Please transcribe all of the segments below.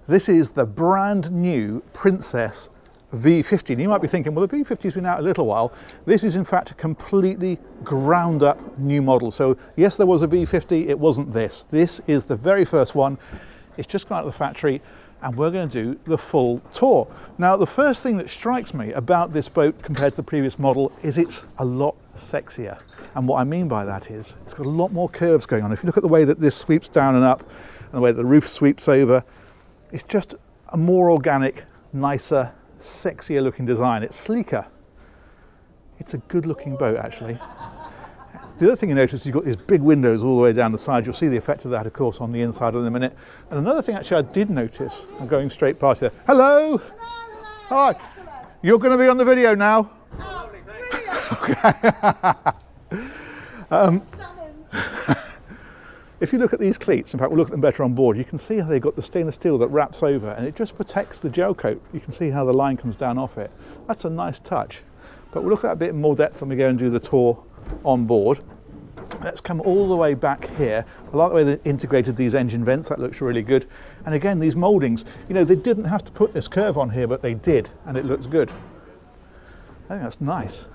This is the brand new Princess V50. And you might be thinking, well, the V50's been out a little while. This is in fact a completely ground up new model. So yes, there was a V50, it wasn't this. This is the very first one. It's just come out of the factory and we're going to do the full tour. Now, the first thing that strikes me about this boat compared to the previous model is it's a lot sexier. And what I mean by that is it's got a lot more curves going on. If you look at the way that this sweeps down and up and the way that the roof sweeps over, it's just a more organic, nicer, sexier looking design. It's sleeker. It's a good looking boat, actually. The other thing you notice is you've got these big windows all the way down the side. You'll see the effect of that, of course, on the inside in a minute. And another thing actually I did notice, I'm going straight past there. Hello! Hi! You're going to be on the video now. Oh, brilliant. Okay. If you look at these cleats, in fact we'll look at them better on board, you can see how they've got the stainless steel that wraps over and it just protects the gel coat. You can see how the line comes down off it. That's a nice touch. But we'll look at that a bit in more depth when we go and do the tour on board. Let's come all the way back here. I like the way they integrated these engine vents, that looks really good. And again, these mouldings, you know, they didn't have to put this curve on here, but they did, and it looks good. I think that's nice.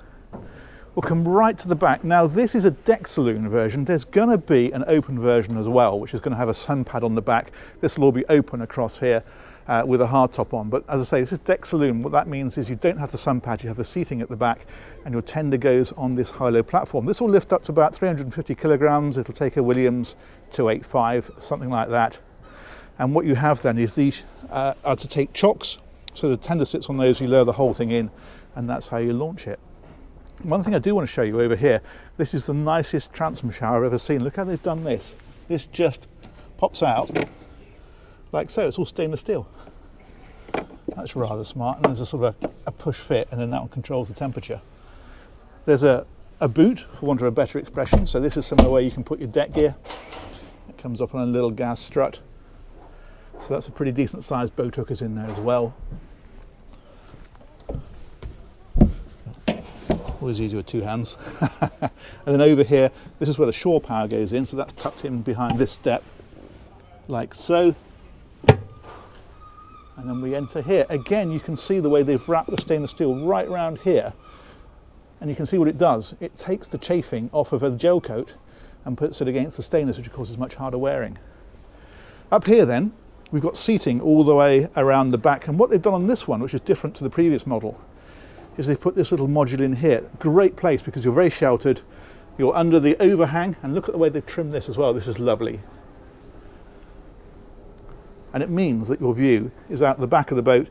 We'll come right to the back. Now, this is a deck saloon version. There's going to be an open version as well, which is going to have a sun pad on the back. This will all be open across here with a hard top on. But as I say, this is deck saloon. What that means is you don't have the sun pad, you have the seating at the back, and your tender goes on this high-low platform. This will lift up to about 350 kilograms. It'll take a Williams 285, something like that. And what you have then is these are to take chocks. So the tender sits on those, you lower the whole thing in, and that's how you launch it. One thing I do want to show you over here, this is the nicest transom shower I've ever seen. Look how they've done this. This just pops out like so. It's all stainless steel. That's rather smart. And there's a sort of a push fit, and then that one controls the temperature. There's a boot, for want of a better expression. So this is somewhere where you can put your deck gear. It comes up on a little gas strut. So that's a pretty decent sized boat hookers in there as well. Always easy with two hands. And then over here, this is where the shore power goes in, so that's tucked in behind this step, like so. And then we enter here. Again, you can see the way they've wrapped the stainless steel right around here, and you can see what it does. It takes the chafing off of a gel coat and puts it against the stainless, which of course is much harder wearing. Up here then, we've got seating all the way around the back, and what they've done on this one, which is different to the previous model, is they've put this little module in here. Great place because you're very sheltered, you're under the overhang, and look at the way they've trimmed this as well. This is lovely. And it means that your view is out the back of the boat,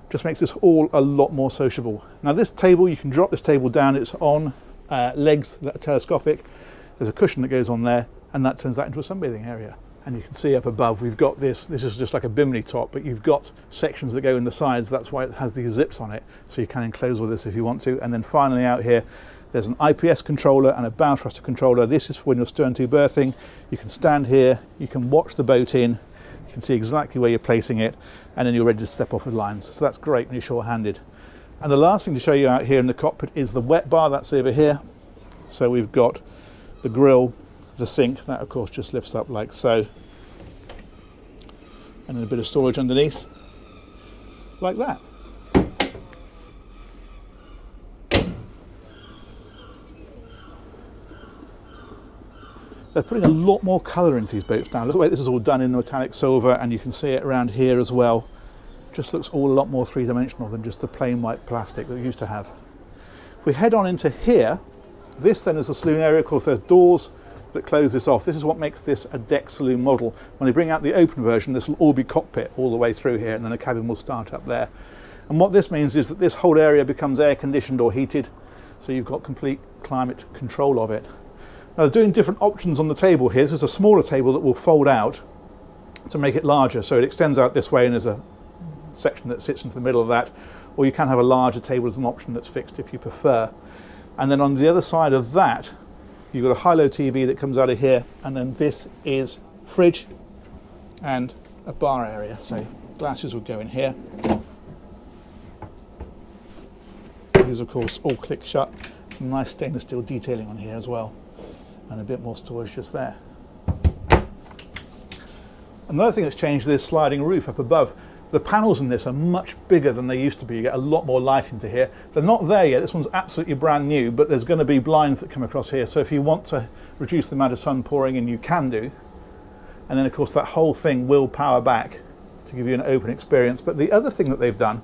just makes this all a lot more sociable. Now this table, you can drop this table down, it's on legs that are telescopic. There's a cushion that goes on there, and that turns that into a sunbathing area. And you can see up above, we've got this is just like a bimini top, but you've got sections that go in the sides. That's why it has these zips on it. So you can enclose all this if you want to. And then finally out here, there's an IPS controller and a bow thruster controller. This is for when you're stern to berthing. You can stand here, you can watch the boat in, you can see exactly where you're placing it, and then you're ready to step off with lines. So that's great when you're short-handed. And the last thing to show you out here in the cockpit is the wet bar. That's over here. So we've got the grill, the sink, that of course just lifts up like so, and then a bit of storage underneath like that. They're putting a lot more colour into these boats now. Look at the way this is all done in the metallic silver, and you can see it around here as well. Just looks all a lot more three-dimensional than just the plain white plastic that we used to have. If we head on into here, this then is the saloon area. Of course, there's doors that close this off. This is what makes this a deck saloon model. When they bring out the open version, this will all be cockpit all the way through here, and then a cabin will start up there. And what this means is that this whole area becomes air conditioned or heated, so you've got complete climate control of it. Now, they're doing different options on the table here. This is a smaller table that will fold out to make it larger, so it extends out this way, and there's a section that sits into the middle of that, or you can have a larger table as an option that's fixed if you prefer. And then on the other side of that, you've got a high-low TV that comes out of here, and then this is fridge and a bar area. So glasses would go in here. These, of course, all click shut. Some nice stainless steel detailing on here as well, and a bit more storage just there. Another thing that's changed is this sliding roof up above. The panels in this are much bigger than they used to be. You get a lot more light into here. They're not there yet. This one's absolutely brand new, but there's going to be blinds that come across here. So if you want to reduce the amount of sun pouring in, you can do. And then of course that whole thing will power back to give you an open experience. But the other thing that they've done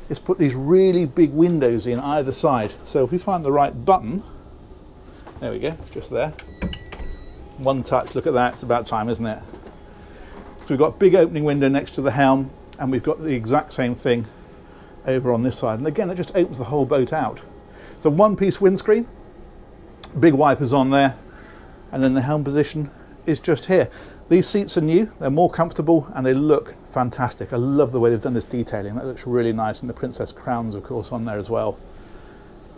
is put these really big windows in either side. So if we find the right button, there we go, it's just there. One touch, look at that, it's about time, isn't it? So we've got a big opening window next to the helm, and we've got the exact same thing over on this side. And again, it just opens the whole boat out. So one-piece windscreen, big wipers on there, and then the helm position is just here. These seats are new, they're more comfortable, and they look fantastic. I love the way they've done this detailing. That looks really nice, and the Princess crowns, of course, on there as well.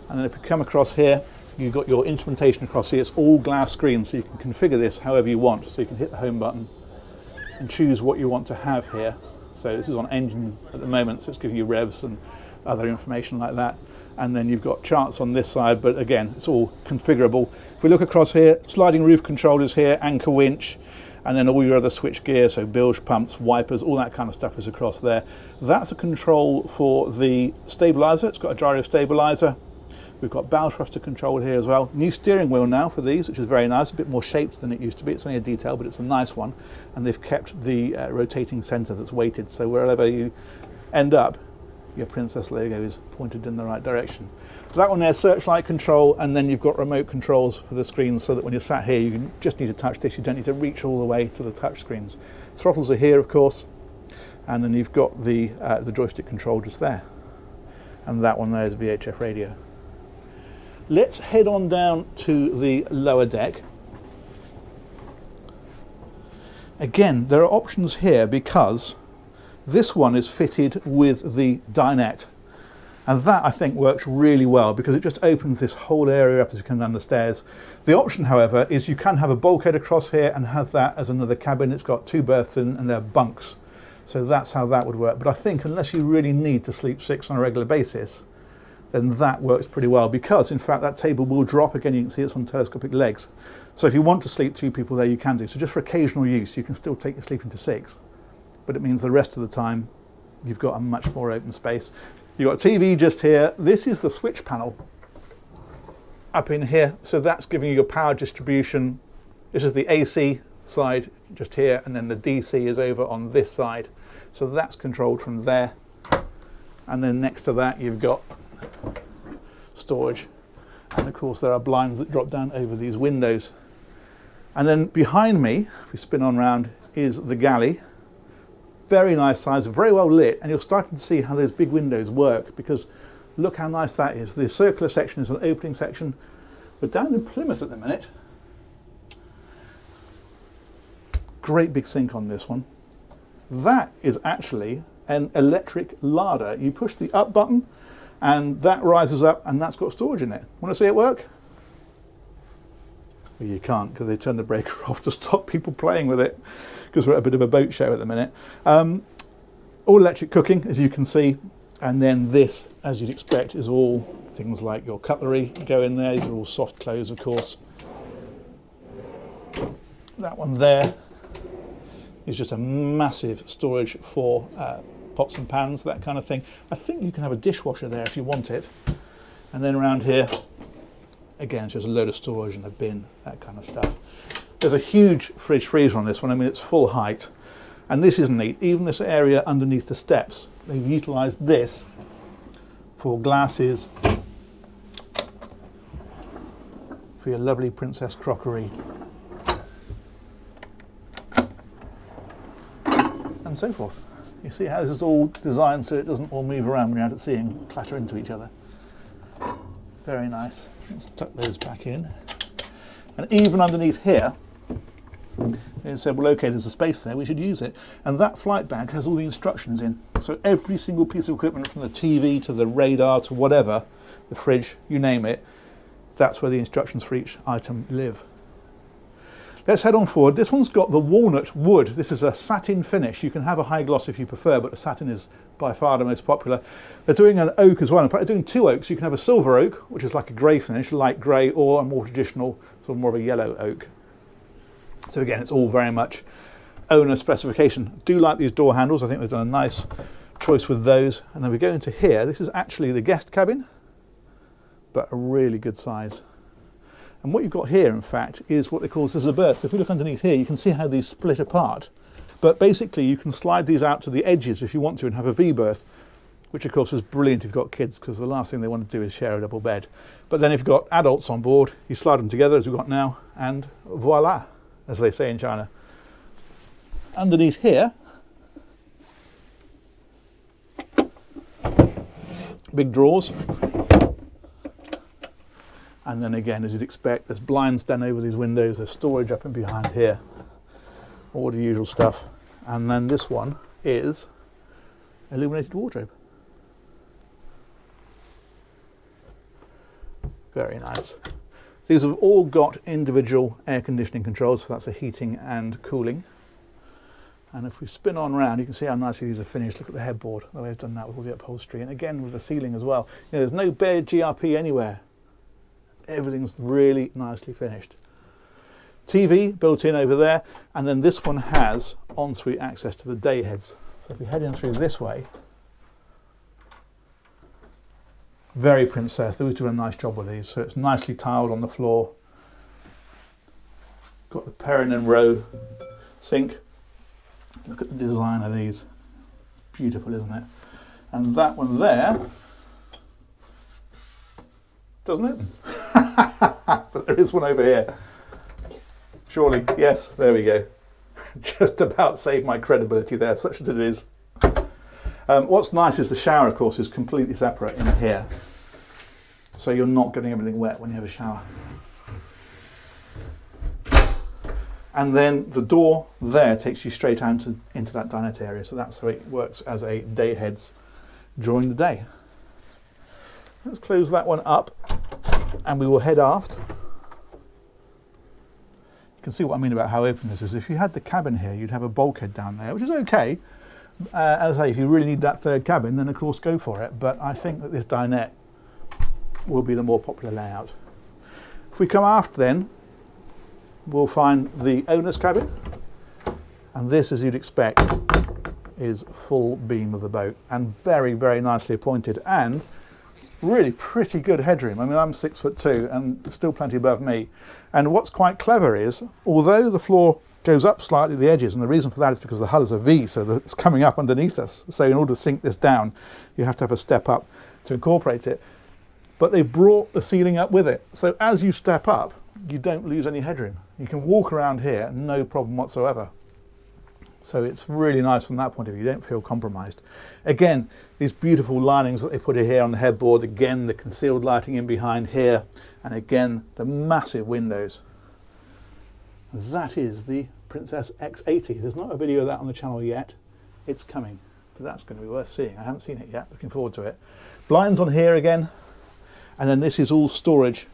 And then if you come across here, you've got your instrumentation across here. It's all glass screen, so you can configure this however you want. So you can hit the home button and choose what you want to have here. So this is on engine at the moment, so it's giving you revs and other information like that. And then you've got charts on this side, but again, it's all configurable. If we look across here, sliding roof controllers here, anchor winch, and then all your other switch gear, so bilge pumps, wipers, all that kind of stuff is across there. That's a control for the stabilizer. It's got a gyro stabilizer. We've got bow thruster control here as well. New steering wheel now for these, which is very nice, a bit more shaped than it used to be. It's only a detail, but it's a nice one. And they've kept the rotating center that's weighted, so wherever you end up, your Princess logo is pointed in the right direction. So that one there, searchlight control, and then you've got remote controls for the screens, so that when you're sat here, you just need to touch this. You don't need to reach all the way to the touch screens. Throttles are here, of course, and then you've got the joystick control just there. And that one there is VHF radio. Let's head on down to the lower deck. Again, there are options here because this one is fitted with the dinette. And that, I think, works really well because it just opens this whole area up as you come down the stairs. The option, however, is you can have a bulkhead across here and have that as another cabin. It's got 2 berths in and they're bunks. So that's how that would work. But I think unless you really need to sleep 6 on a regular basis, then that works pretty well because, in fact, that table will drop. Again, you can see it's on telescopic legs. So if you want to sleep 2 people there, you can do. So just for occasional use, you can still take your sleeping to 6. But it means the rest of the time, you've got a much more open space. You've got a TV just here. This is the switch panel up in here. So that's giving you your power distribution. This is the AC side just here, and then the DC is over on this side. So that's controlled from there. And then next to that, you've got storage, and of course there are blinds that drop down over these windows. And then behind me, if we spin on round, is the galley. Very nice size, very well lit, and you're starting to see how those big windows work because look how nice that is. The circular section is an opening section. We're down in Plymouth at the minute. Great big sink on this one. That is actually an electric larder. You push the up button and that rises up, and that's got storage in it. Want to see it work? Well, you can't because they turned the breaker off to stop people playing with it because we're at a bit of a boat show at the minute. All electric cooking, as you can see, and then this, as you'd expect, is all things like your cutlery go in there. These are all soft close, of course. That one there is just a massive storage for pots and pans, that kind of thing. I think you can have a dishwasher there if you want it. And then around here, again, it's just a load of storage and a bin, that kind of stuff. There's a huge fridge freezer on this one. I mean, it's full height. And this is neat. Even this area underneath the steps, they've utilised this for glasses, for your lovely Princess crockery, and so forth. You see how this is all designed so it doesn't all move around when you're out at sea and clatter into each other. Very nice. Let's tuck those back in. And even underneath here, they said, well, okay, there's a space there, we should use it. And that flight bag has all the instructions in. So every single piece of equipment, from the TV to the radar to whatever, the fridge, you name it, that's where the instructions for each item live. Let's head on forward. This one's got the walnut wood. This is a satin finish. You can have a high gloss if you prefer, but the satin is by far the most popular. They're doing an oak as well. In fact, they're doing 2 oaks. You can have a silver oak, which is like a grey finish, light grey, or a more traditional, sort of more of a yellow oak. So again, it's all very much owner specification. Do like these door handles. I think they've done a nice choice with those. And then we go into here. This is actually the guest cabin, but a really good size. And what you've got here, in fact, is what they call, this is a berth. So if you look underneath here, you can see how these split apart. But basically, you can slide these out to the edges if you want to and have a V berth, which of course is brilliant if you've got kids, because the last thing they want to do is share a double bed. But then if you've got adults on board, you slide them together as we've got now, and voila, as they say in China. Underneath here, big drawers. And then again, as you'd expect, there's blinds down over these windows, there's storage up and behind here, all the usual stuff. And then this one is illuminated wardrobe. Very nice. These have all got individual air conditioning controls, so that's a heating and cooling. And if we spin on round, you can see how nicely these are finished. Look at the headboard, the way they've done that with all the upholstery. And again, with the ceiling as well. You know, there's no bare GRP anywhere. Everything's really nicely finished. TV built in over there, and then this one has ensuite access to the day heads. So if we head in through this way, very Princess. They always do a nice job with these. So it's nicely tiled on the floor. Got the Perrin and Row sink. Look at the design of these. Beautiful, isn't it? And that one there doesn't open. But there is one over here. Surely, yes, there we go. Just about saved my credibility there, such as it is. What's nice is the shower, of course, is completely separate in here. So you're not getting everything wet when you have a shower. And then the door there takes you straight out into that dinette area. So that's how it works as a day heads during the day. Let's close that one up and we will head aft. You can see what I mean about how open this is. If you had the cabin here, you'd have a bulkhead down there, which is okay. As I say, if you really need that third cabin, then of course go for it. But I think that this dinette will be the more popular layout. If we come aft then, we'll find the owner's cabin. And this, as you'd expect, is full beam of the boat and very, very nicely appointed and really pretty good headroom. I mean, I'm 6'2" and still plenty above me. And what's quite clever is, although the floor goes up slightly at the edges, and the reason for that is because the hull is a V, so that it's coming up underneath us. So in order to sink this down, you have to have a step up to incorporate it. But they brought the ceiling up with it. So as you step up, you don't lose any headroom. You can walk around here, no problem whatsoever. So it's really nice from that point of view. You don't feel compromised. Again, these beautiful linings that they put in here on the headboard. Again, the concealed lighting in behind here. And again, the massive windows. That is the Princess X80. There's not a video of that on the channel yet. It's coming, but that's going to be worth seeing. I haven't seen it yet. Looking forward to it. Blinds on here again. And then this is all storage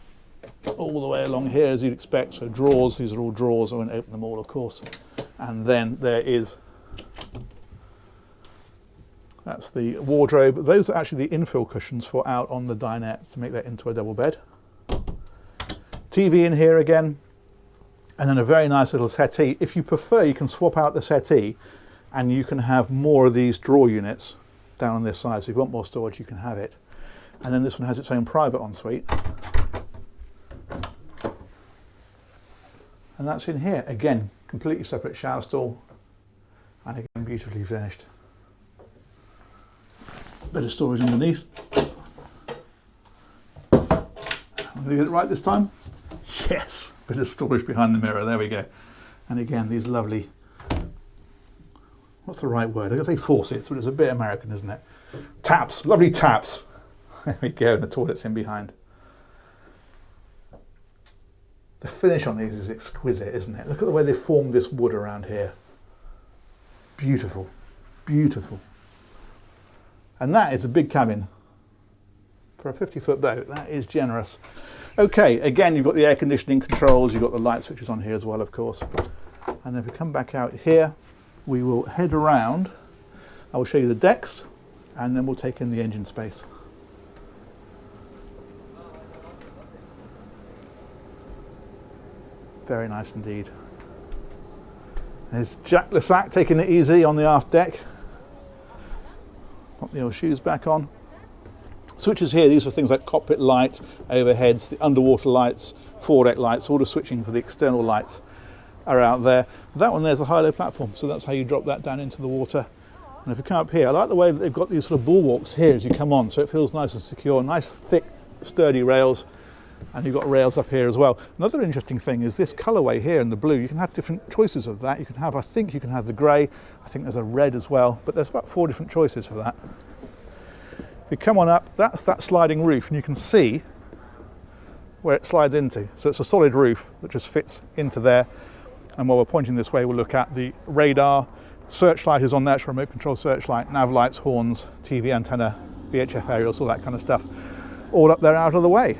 all the way along here, as you'd expect. So drawers, these are all drawers. I won't open them all, of course. And then there is, that's the wardrobe. Those are actually the infill cushions for out on the dinette to make that into a double bed. TV in here again, and then a very nice little settee. If you prefer, you can swap out the settee and you can have more of these drawer units down on this side. So if you want more storage, you can have it. And then this one has its own private ensuite. And that's in here. Again, completely separate shower stall, and again beautifully finished. Bit of storage underneath. I'm going to get it right this time. Yes, bit of storage behind the mirror. There we go. And again, these lovely, what's the right word? I'm going to say faucets, but it's a bit American, isn't it? Taps, lovely taps. There we go, and the toilet's in behind. The finish on these is exquisite, isn't it? Look at the way they formed this wood around here. Beautiful, beautiful. And that is a big cabin. For a 50-foot boat, that is generous. Okay, again, you've got the air conditioning controls, you've got the light switches on here as well, of course. And if we come back out here, we will head around. I will show you the decks, and then we'll take in the engine space. Very nice indeed. There's Jack Lassac taking it easy on the aft deck. Pop the old shoes back on. Switches here, these are things like cockpit light, overheads, the underwater lights, foredeck lights, all the switching for the external lights are out there. That one there's the high-low platform, so that's how you drop that down into the water. And if you come up here, I like the way that they've got these sort of bulwarks here as you come on, so it feels nice and secure, nice thick sturdy rails, and you've got rails up here as well. Another interesting thing is this colourway here in the blue. You can have different choices of that. You can have, I think you can have the grey, I think there's a red as well, but there's about 4 different choices for that. If you come on up, that's that sliding roof, and you can see where it slides into. So it's a solid roof that just fits into there. And while we're pointing this way, we'll look at the radar. Searchlight is on there, it's a remote control searchlight, nav lights, horns, TV antenna, VHF aerials, all that kind of stuff. All up there out of the way.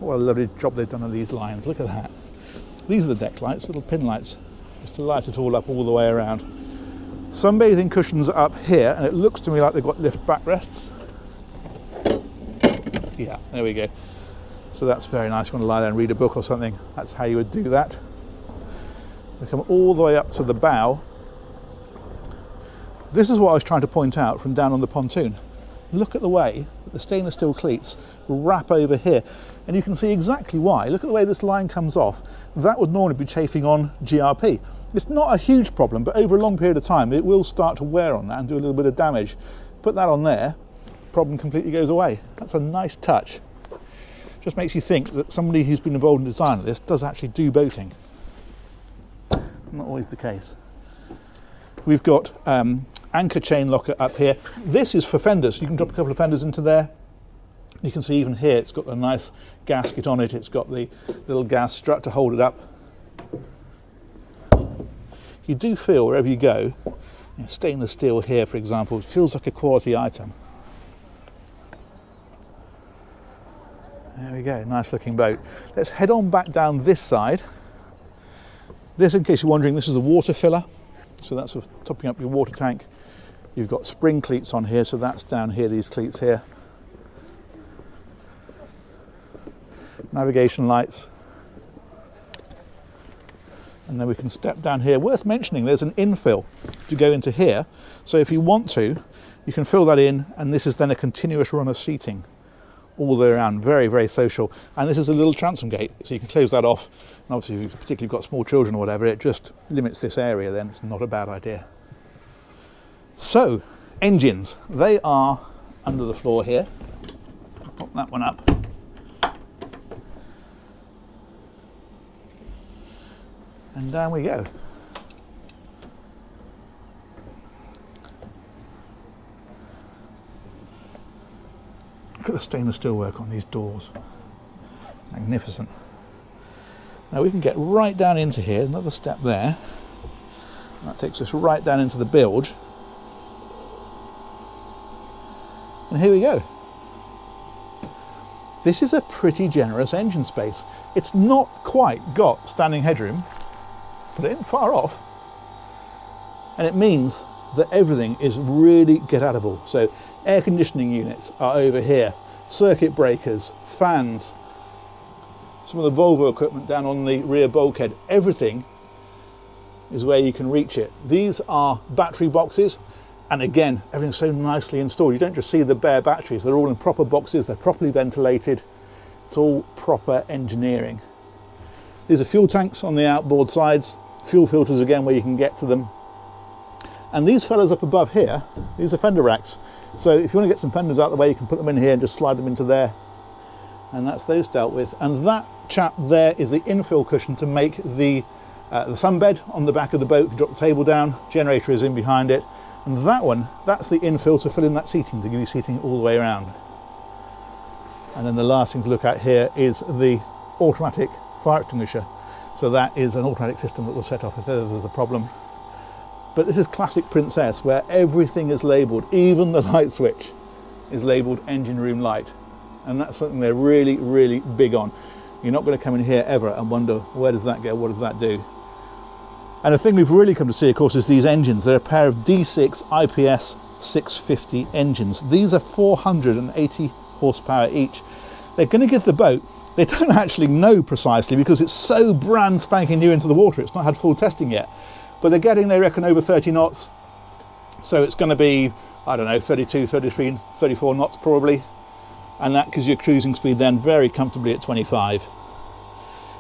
What a lovely job they've done on these lines, look at that. These are the deck lights, little pin lights, just to light it all up all the way around. Sunbathing cushions are up here, and it looks to me like they've got lift backrests. Yeah, there we go. So that's very nice. You want to lie there and read a book or something, that's how you would do that. We come all the way up to the bow. This is what I was trying to point out from down on the pontoon. Look at the way that the stainless steel cleats wrap over here, and you can see exactly why. Look at the way this line comes off. That would normally be chafing on GRP. It's not a huge problem, but over a long period of time it will start to wear on that and do a little bit of damage. Put that on there, problem completely goes away. That's a nice touch. Just makes you think that somebody who's been involved in the design of this does actually do boating. Not always the case. We've got anchor chain locker up here. This is for fenders. You can drop a couple of fenders into there. You can see even here it's got a nice gasket on it. It's got the little gas strut to hold it up. You do feel wherever you go, stainless steel here for example, it feels like a quality item. There we go, nice looking boat. Let's head on back down this side. This, in case you're wondering, this is a water filler. So that's for topping up your water tank. You've got spring cleats on here, so that's down here, these cleats here. Navigation lights. And then we can step down here. Worth mentioning, there's an infill to go into here. So if you want to, you can fill that in, and this is then a continuous run of seating all the way around. Very, very social. And this is a little transom gate, so you can close that off. And obviously, if you've particularly got small children or whatever, it just limits this area, then it's not a bad idea. So, engines, they are under the floor here. Pop that one up. And down we go. Look at the stainless steel work on these doors. Magnificent. Now we can get right down into here, another step there. That takes us right down into the bilge. And here we go. This is a pretty generous engine space. It's not quite got standing headroom, but it ain't far off. And it means that everything is really get-at-able. So air conditioning units are over here, circuit breakers, fans, some of the Volvo equipment down on the rear bulkhead, everything is where you can reach it. These are battery boxes, and again, everything's so nicely installed. You don't just see the bare batteries, they're all in proper boxes, they're properly ventilated. It's all proper engineering. These are fuel tanks on the outboard sides, fuel filters again where you can get to them. And these fellas up above here, these are fender racks. So if you want to get some fenders out of the way, you can put them in here and just slide them into there. And that's those dealt with. And that chap there is the infill cushion to make the sunbed on the back of the boat. You drop the table down, generator is in behind it. And that one, that's the infill to fill in that seating, to give you seating all the way around. And then the last thing to look at here is the automatic fire extinguisher. So that is an automatic system that will set off if there's a problem. But this is classic Princess, where everything is labelled, even the light switch is labelled engine room light. And that's something they're really, really big on. You're not going to come in here ever and wonder, where does that go, what does that do? And the thing we've really come to see, of course, is these engines. They're a pair of D6 IPS 650 engines. These are 480 horsepower each. they're going to give the boat, they don't actually know precisely because it's so brand spanking new into the water, it's not had full testing yet, but they're getting, they reckon, over 30 knots. So it's going to be, I don't know, 32, 33, 34 knots probably. And that gives you a cruising speed then very comfortably at 25.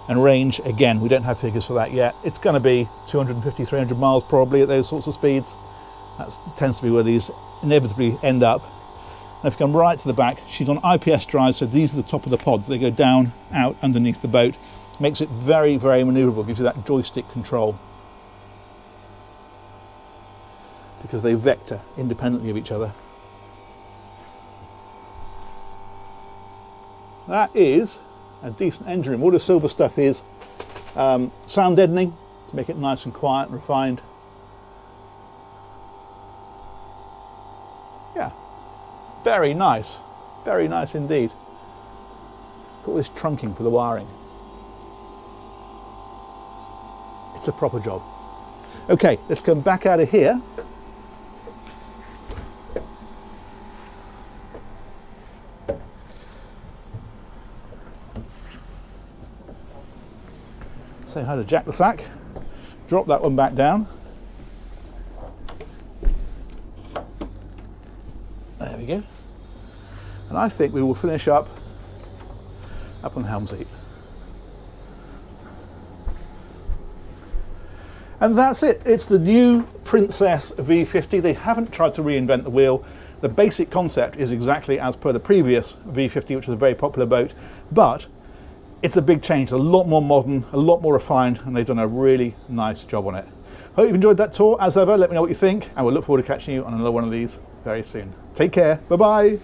And range, again, we don't have figures for that yet. It's going to be 250, 300 miles probably at those sorts of speeds. That tends to be where these inevitably end up. And if you come right to the back, she's on IPS drive, so these are the top of the pods. They go down, out, underneath the boat. Makes it very, very manoeuvrable, gives you that joystick control. Because they vector independently of each other. That is a decent engine room. All the silver stuff is sound deadening to make it nice and quiet and refined. Yeah, very nice indeed. Got all this trunking for the wiring. It's a proper job. Okay, let's come back out of here. Say hi to Jack the Sack. Drop that one back down. There we go. And I think we will finish up on the helm seat. And that's it. It's the new Princess V50. They haven't tried to reinvent the wheel. The basic concept is exactly as per the previous V50, which was a very popular boat, but it's a big change, a lot more modern, a lot more refined, and they've done a really nice job on it. Hope you've enjoyed that tour. As ever, let me know what you think, and we'll look forward to catching you on another one of these very soon. Take care. Bye-bye.